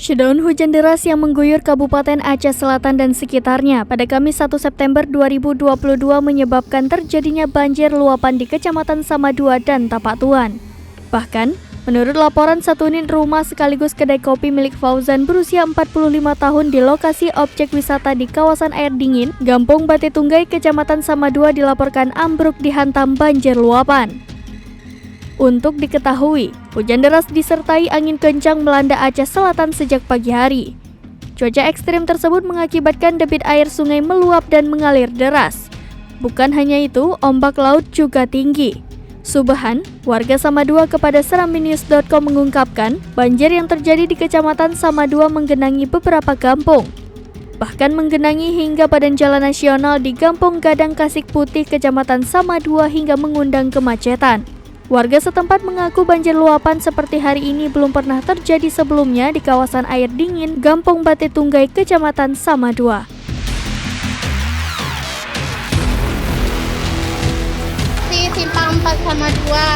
Shutdown hujan deras yang mengguyur Kabupaten Aceh Selatan dan sekitarnya pada Kamis 1 September 2022 menyebabkan terjadinya banjir luapan di Kecamatan Samadua dan Tapak Tuan. Bahkan, menurut laporan satu unit rumah sekaligus kedai kopi milik Fauzan berusia 45 tahun di lokasi objek wisata di kawasan air dingin, Gampong Bate Tunggai, Kecamatan Samadua dilaporkan ambruk dihantam banjir luapan. Untuk diketahui, hujan deras disertai angin kencang melanda Aceh Selatan sejak pagi hari. Cuaca ekstrim tersebut mengakibatkan debit air sungai meluap dan mengalir deras. Bukan hanya itu, ombak laut juga tinggi. Subhan, warga Samadua kepada serambinews.com mengungkapkan, banjir yang terjadi di Kecamatan Samadua menggenangi beberapa kampung. Bahkan menggenangi hingga badan jalan nasional di Gampong Gadang Kasik Putih, Kecamatan Samadua hingga mengundang kemacetan. Warga setempat mengaku banjir luapan seperti hari ini belum pernah terjadi sebelumnya di kawasan air dingin Gampong Bate Tunggai, Kecamatan Samadua. Di Simpang 4 Samadua.